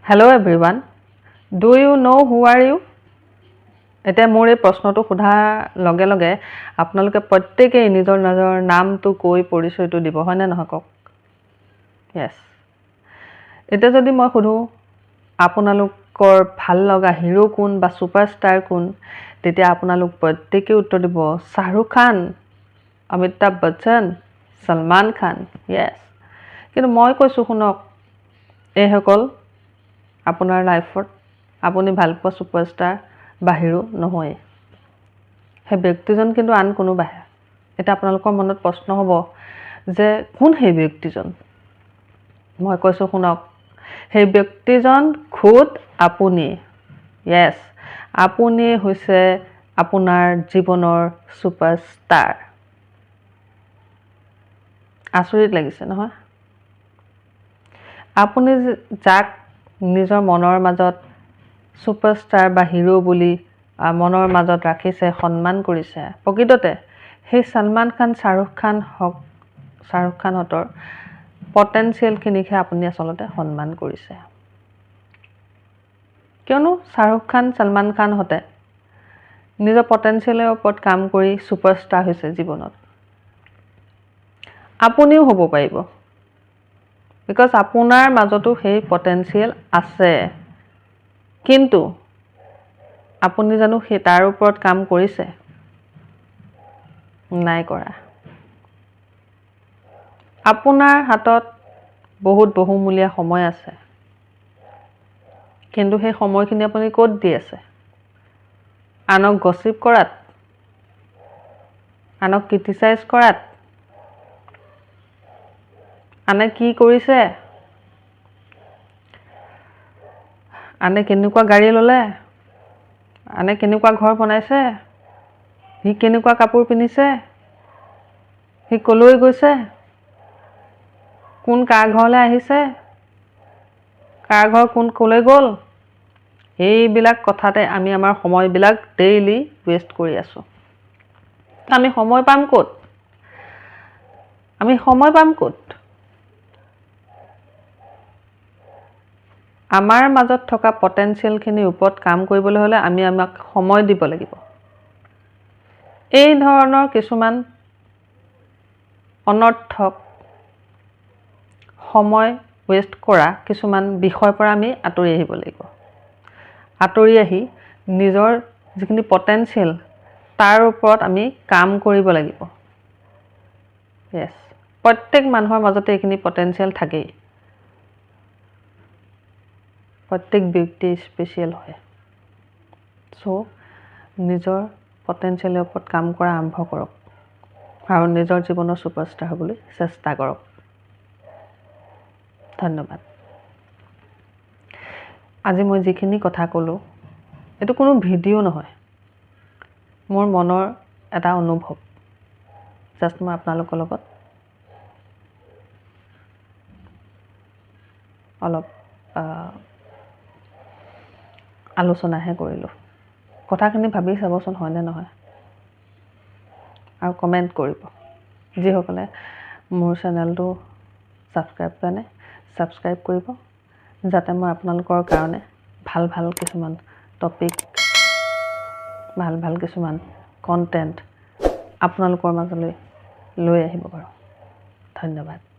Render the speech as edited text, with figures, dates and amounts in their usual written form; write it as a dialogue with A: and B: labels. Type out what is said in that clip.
A: Hello everyone. Do you know who are you? এতিয়া মোৰ এই প্ৰশ্নটো সোধাৰ লগে লগে আপোনালোকে প্ৰত্যেকই নিজৰ নামটো কৈ পৰিচয়টো দিব হয় নে নহয় কওক Yes. এতিয়া যদি মই সোধো আপোনালোকৰ ভাল লগা হিৰো কোন বা সুপাৰষ্টাৰ কোন তেতিয়া আপোনালোক প্ৰত্যেকই উত্তৰ দিব শাহৰুখ খান অমিতাভ বচ্চন সলমান খান Yes. কিন্তু মই কৈছো শুনক এই সকল আপোনাৰ লাইফত আপুনি ভাল পোৱা সুপাৰষ্টাৰ বা হিৰো নহয় হে ব্যক্তিজন কিন্তু আন কোনোবাহে এটা আপোনালোকৰ মনত প্ৰশ্ন হ'ব যে কোন হে ব্যক্তিজন মই কৈছো শুনক হে ব্যক্তিজন খুদ আপুনি Yes আপুনি হৈছে আপোনাৰ জীৱনৰ সুপাৰষ্টাৰ আচৰিত লাগিছে নহয় আপুনি যাক নিজৰ মনৰ মাজত সুপাৰষ্টাৰ বা হিৰো বুলি মনৰ মাজত ৰাখিছে সন্মান কৰিছে প্ৰকৃততে হে সলমান খান শাহৰুখ খান হতৰ পটেনশিয়াল খিনিকে আপুনি আসলতে সন্মান কৰিছে কিয়নো শাহৰুখ খান সলমান খান হতে নিজৰ পটেনশিয়ালৰ ওপৰত কাম কৰি সুপাৰষ্টাৰ হৈছে জীৱনত আপুনিও হ'ব পাৰিব বিকজ আপোনাৰ মাজতো সেই পটেনশিয়াল আছে কিন্তু আপুনি জানো সেই তাৰ ওপৰত কাম কৰিছে নাই কৰা আপোনাৰ হাতত বহুত বহুমূলীয়া সময় আছে কিন্তু সেই সময়খিনি আপুনি ক'ত দি আছে আনক গসিপ কৰাত আনক ক্ৰিটিসাইজ কৰাত আনে কি কৰিছে আনে কেনেকুৱা গাড়ী ললে আনে কেনেকুৱা ঘৰ বনাইছে হি কেনেকুৱা কাপোৰ পিন্ধিছে হি কলৈ গৈছে কোন কাৰ ঘৰলৈ আহিছে কাৰ ঘৰ কোন কলৈ গ'ল এইবিলাক কথাতে আমি আমাৰ সময়বিলাক ডেইলি ওয়েস্ট কৰি আছো আমি সময় পাম ক'ত আমাৰ মাজত থকা পটেনশিয়াল খিনি ওপৰত কাম কৰিবলৈ হলে আমি আমাক সময় দিব লাগিব এই ধৰণৰ কিছুমান অনৰ্থক সময় ওয়েস্ট কৰা কিছুমান বিষয়ৰ পৰা আমি আঁতৰি আহিব লাগিব আঁতৰি আহি নিজৰ যিখিনি পটেনশিয়াল তাৰ ওপৰত আমি কাম কৰিব লাগিব Yes প্ৰত্যেক মানুহৰ মাজতে এইখিনি পটেনশিয়াল থাকেই প্ৰত্যেক ব্যক্তি স্পেশাল হয় সো নিজৰ পটেনশিয়ালৰ ওপৰত কাম কৰা আৰম্ভ কৰক আৰু নিজৰ জীৱনৰ সুপাৰষ্টাৰ হ'বলৈ চেষ্টা কৰক ধন্যবাদ আজি মই যিখিনি কথা ক'লো এটো কোনো ভিডিও নহয় মোৰ মনৰ এটা অনুভৱ জাস্ট মই আপোনালোকৰ লগত অলপ আলোচনাহে কৰিলো কথাখিনি ভাবি চাবচোন হয় নে নহয় আৰু কমেন্ট কৰিব যিসকলে মোৰ চেনেলটো সাবস্ক্ৰাইব কৰা নাই সাবস্ক্ৰাইব কৰিব যাতে মই আপোনালোকৰ কাৰণে ভাল কিছুমান টপিক ভাল কিছুমান কন্টেন্ট আপোনালোকৰ মাজলৈ লৈ আহিব পাৰো ধন্যবাদ